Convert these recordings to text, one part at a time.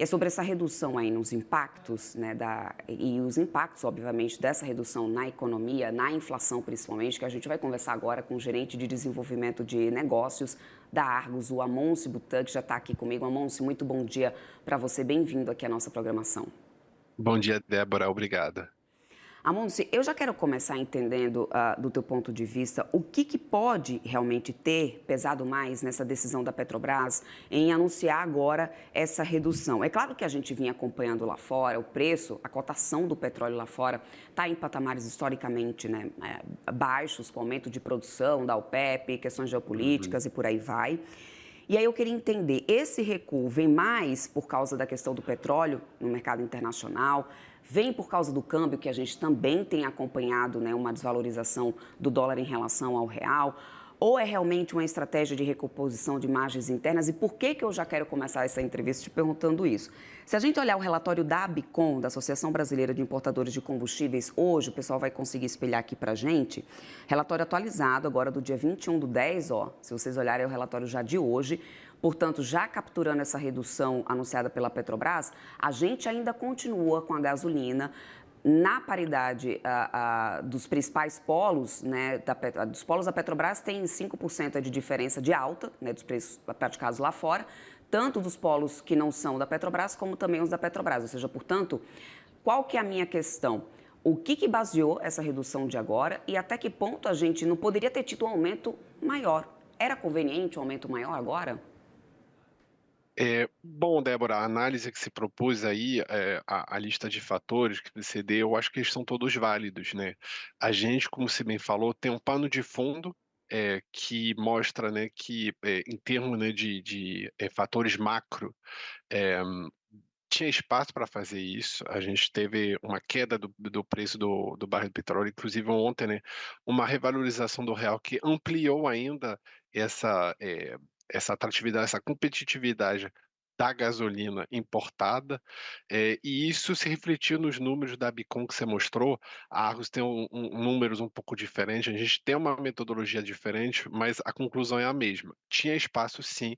E é sobre essa redução aí nos impactos, né, e os impactos, obviamente, dessa redução na economia, na inflação principalmente, que a gente vai conversar agora com o gerente de desenvolvimento de negócios da Argos, o Amonce Butan, que já está aqui comigo. Amonce, muito bom dia para você, bem-vindo aqui à nossa programação. Bom dia, Débora. Obrigada. Amonce, eu já quero começar entendendo do teu ponto de vista o que pode realmente ter pesado mais nessa decisão da Petrobras em anunciar agora essa redução. É claro que a gente vinha acompanhando lá fora, o preço, a cotação do petróleo lá fora está em patamares historicamente, né, baixos, com aumento de produção da OPEP, questões Uhum. geopolíticas e por aí vai. E aí eu queria entender, esse recuo vem mais por causa da questão do petróleo no mercado internacional, vem por causa do câmbio, que a gente também tem acompanhado, né, uma desvalorização do dólar em relação ao real, ou é realmente uma estratégia de recomposição de margens internas? E por que eu já quero começar essa entrevista te perguntando isso? Se a gente olhar o relatório da ABICOM, da Associação Brasileira de Importadores de Combustíveis, hoje o pessoal vai conseguir espelhar aqui para a gente, relatório atualizado agora do dia 21/10, ó, se vocês olharem é o relatório já de hoje, portanto, já capturando essa redução anunciada pela Petrobras, a gente ainda continua com a gasolina na paridade dos principais polos, né, dos polos da Petrobras tem 5% de diferença de alta, né, dos preços praticados lá fora, tanto dos polos que não são da Petrobras, como também os da Petrobras. Ou seja, portanto, qual que é a minha questão? O que baseou essa redução de agora e até que ponto a gente não poderia ter tido um aumento maior? Era conveniente um aumento maior agora? Bom, Débora, a análise que se propôs aí, a lista de fatores que você deu, eu acho que eles são todos válidos, né. A gente, como você bem falou, tem um pano de fundo, que mostra, né, que, em termos, né, de fatores macro, eh, tinha espaço para fazer isso. A gente teve uma queda do preço do barril de petróleo, inclusive ontem, né, uma revalorização do real que ampliou ainda essa, essa atratividade, essa competitividade da gasolina importada, e isso se refletiu nos números da Bicom que você mostrou. A Argos tem números um pouco diferentes, a gente tem uma metodologia diferente, mas a conclusão é a mesma. Tinha espaço sim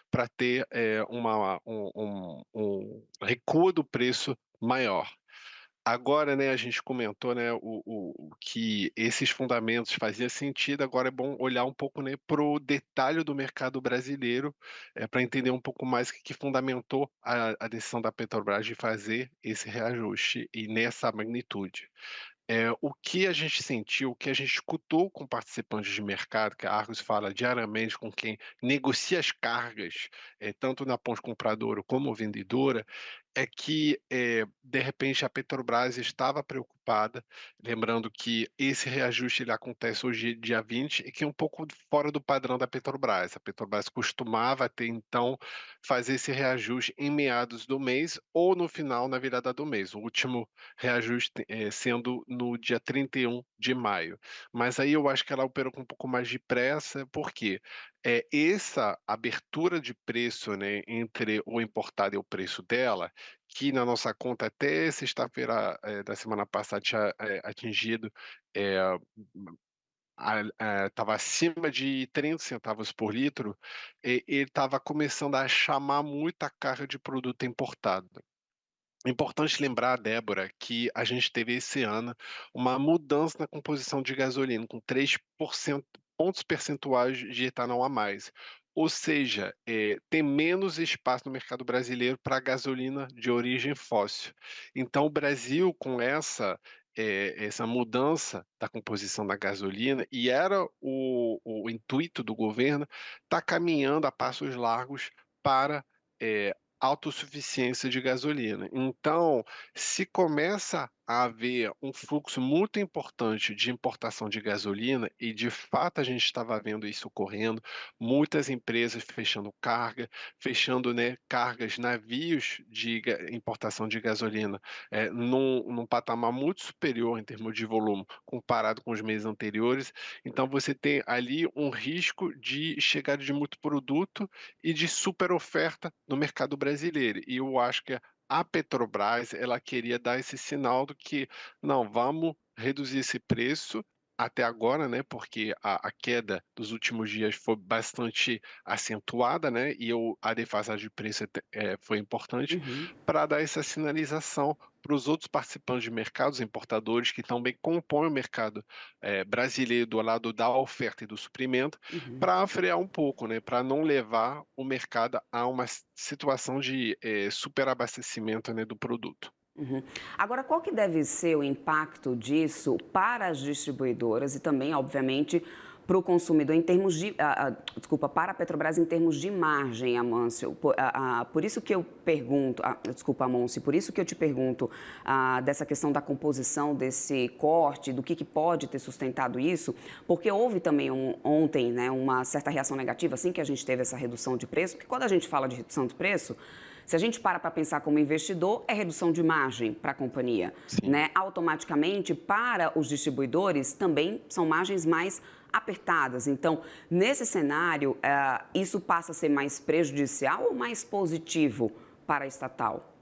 para ter, um recuo do preço maior. Agora, né, a gente comentou, né, o que esses fundamentos fazia sentido, agora é bom olhar um pouco, né, para o detalhe do mercado brasileiro, para entender um pouco mais o que fundamentou a decisão da Petrobras de fazer esse reajuste e nessa magnitude. O que a gente sentiu, o que a gente escutou com participantes de mercado, que a Argos fala diariamente com quem negocia as cargas, tanto na ponta compradora como vendedora, é que, de repente, a Petrobras estava preocupada, lembrando que esse reajuste ele acontece hoje, dia 20, e que é um pouco fora do padrão da Petrobras. A Petrobras costumava até então fazer esse reajuste em meados do mês ou no final, na virada do mês. O último reajuste, sendo no dia 31 de maio. Mas aí eu acho que ela operou com um pouco mais de pressa, porque essa abertura de preço, né, entre o importado e o preço dela, que na nossa conta até sexta-feira, da semana passada tinha, atingido, eh, estava acima de 30 centavos por litro, ele estava começando a chamar muita carga de produto importado. É importante lembrar, Débora, que a gente teve esse ano uma mudança na composição de gasolina, com 3% pontos percentuais de etanol a mais. Ou seja, tem menos espaço no mercado brasileiro para gasolina de origem fóssil. Então o Brasil, com essa mudança da composição da gasolina, e era o intuito do governo, está caminhando a passos largos para, autossuficiência de gasolina. Então, se começa a haver um fluxo muito importante de importação de gasolina, e de fato a gente estava vendo isso ocorrendo, muitas empresas fechando carga, fechando, né, cargas, navios de importação de gasolina, num patamar muito superior em termos de volume comparado com os meses anteriores. Então você tem ali um risco de chegada de muito produto e de super oferta no mercado brasileiro. E eu acho que a Petrobras, ela queria dar esse sinal do que: "Não, vamos reduzir esse preço até agora, né, porque a queda dos últimos dias foi bastante acentuada, né, e a defasagem de preço foi importante Uhum, para dar essa sinalização para os outros participantes de mercados importadores que também compõem o mercado, brasileiro do lado da oferta e do suprimento, uhum. para frear um pouco, né, para não levar o mercado a uma situação de, superabastecimento, né, do produto. Uhum. Agora, qual que deve ser o impacto disso para as distribuidoras e também, obviamente, para o consumidor em termos de, desculpa, para a Petrobras em termos de margem, Amâncio? Por isso que eu pergunto, desculpa, Amâncio, por isso que eu te pergunto dessa questão da composição desse corte, do que pode ter sustentado isso, porque houve também ontem, né, uma certa reação negativa assim que a gente teve essa redução de preço, porque quando a gente fala de redução de preço, se a gente para pensar como investidor, é redução de margem para a companhia, Sim. né? Automaticamente, para os distribuidores, também são margens mais apertadas. Então, nesse cenário, isso passa a ser mais prejudicial ou mais positivo para a estatal?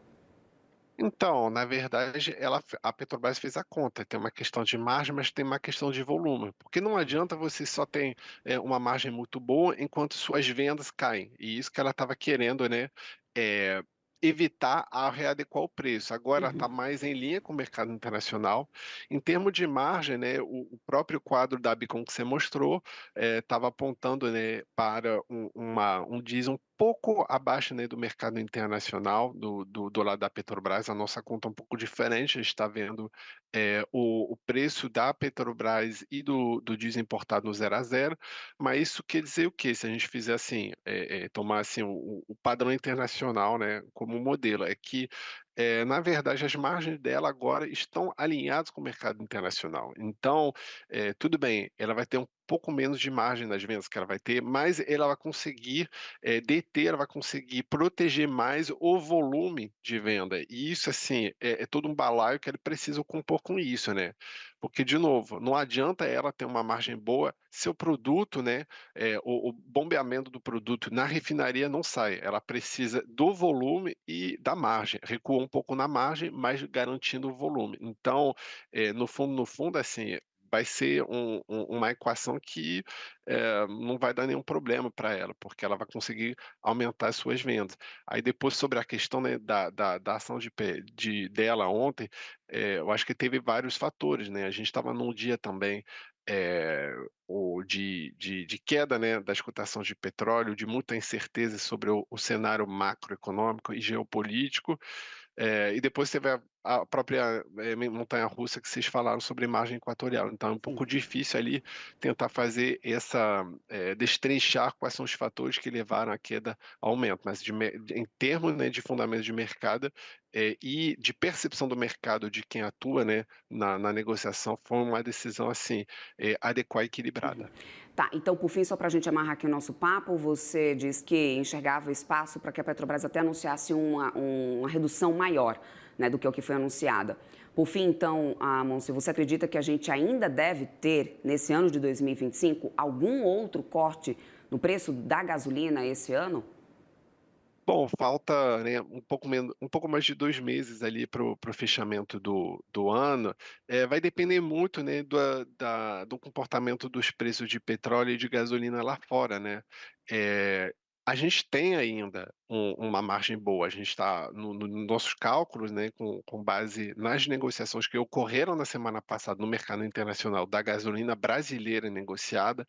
Então, na verdade, a Petrobras fez a conta, tem uma questão de margem, mas tem uma questão de volume, porque não adianta você só ter, uma margem muito boa enquanto suas vendas caem, e isso que ela estava querendo, né, eh, evitar ao readequar o preço. Agora está Uhum, mais em linha com o mercado internacional. Em termos de margem, né, o próprio quadro da Bicom que você mostrou, estava apontando, né, para um diesel um pouco abaixo, né, do mercado internacional, do lado da Petrobras, a nossa conta é um pouco diferente, a gente está vendo, o preço da Petrobras e do diesel importado no zero a zero, mas isso quer dizer o quê? Se a gente fizer assim, tomar assim o padrão internacional, né, como modelo, é que, na verdade as margens dela agora estão alinhadas com o mercado internacional. Então, tudo bem, ela vai ter um pouco menos de margem nas vendas que ela vai ter, mas ela vai conseguir deter, ela vai conseguir proteger mais o volume de venda. E isso, assim, é todo um balaio que ele precisa compor com isso, né. Porque, de novo, não adianta ela ter uma margem boa se o produto, né, o bombeamento do produto na refinaria não sai. Ela precisa do volume e da margem. Recua um pouco na margem, mas garantindo o volume. Então, no fundo, assim, vai ser uma equação que não vai dar nenhum problema para ela, porque ela vai conseguir aumentar as suas vendas. Aí depois sobre a questão, né, da ação dela ontem, eu acho que teve vários fatores, né, a gente estava num dia também, eh, de queda, né, das cotações de petróleo, de muita incerteza sobre o cenário macroeconômico e geopolítico, e depois teve a própria, montanha-russa que vocês falaram sobre margem equatorial, então é um sim. pouco difícil ali tentar fazer essa, destrinchar quais são os fatores que levaram à queda ao aumento, mas em termos, né, de fundamentos de mercado, e de percepção do mercado de quem atua, né, na negociação, foi uma decisão, assim, adequada e Uhum. equilibrada. Tá, então, por fim, só para a gente amarrar aqui o nosso papo, você diz que enxergava espaço para que a Petrobras até anunciasse uma redução maior, né, do que o que foi anunciada. Por fim, então, Monse, você acredita que a gente ainda deve ter, nesse ano de 2025, algum outro corte no preço da gasolina esse ano? Bom, falta, né, um pouco mais de 2 meses ali para o fechamento do ano, vai depender muito, né, do comportamento dos preços de petróleo e de gasolina lá fora, né. Eh, a gente tem ainda uma margem boa, a gente está no nossos cálculos, né, com base nas negociações que ocorreram na semana passada no mercado internacional da gasolina brasileira negociada,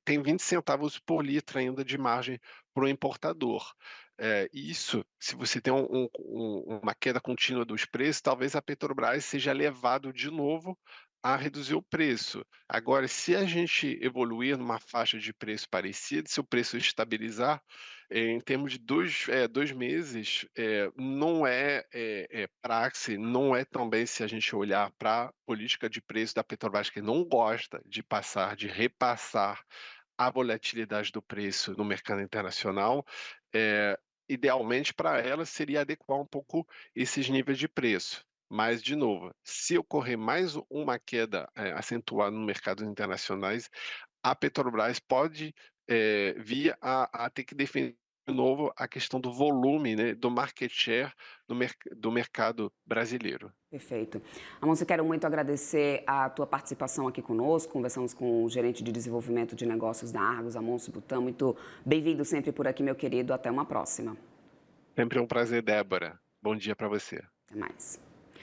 tem 20 centavos por litro ainda de margem para o importador. Isso, se você tem uma queda contínua dos preços, talvez a Petrobras seja levado de novo a reduzir o preço. Agora, se a gente evoluir numa faixa de preço parecida, se o preço estabilizar, em termos de 2 meses, não praxe, não é também se a gente olhar para a política de preço da Petrobras, que não gosta de repassar a volatilidade do preço no mercado internacional, eh, idealmente para ela seria adequar um pouco esses níveis de preço. Mas, de novo, se ocorrer mais uma queda, acentuada no mercados internacionais, a Petrobras pode, vir a ter que defender novo a questão do volume, né, do market share do mercado brasileiro. Perfeito. Amonso, eu quero muito agradecer a tua participação aqui conosco. Conversamos com o gerente de desenvolvimento de negócios da Argos, Amonso Butão. Muito bem-vindo sempre por aqui, meu querido. Até uma próxima. Sempre é um prazer, Débora. Bom dia para você. Até mais.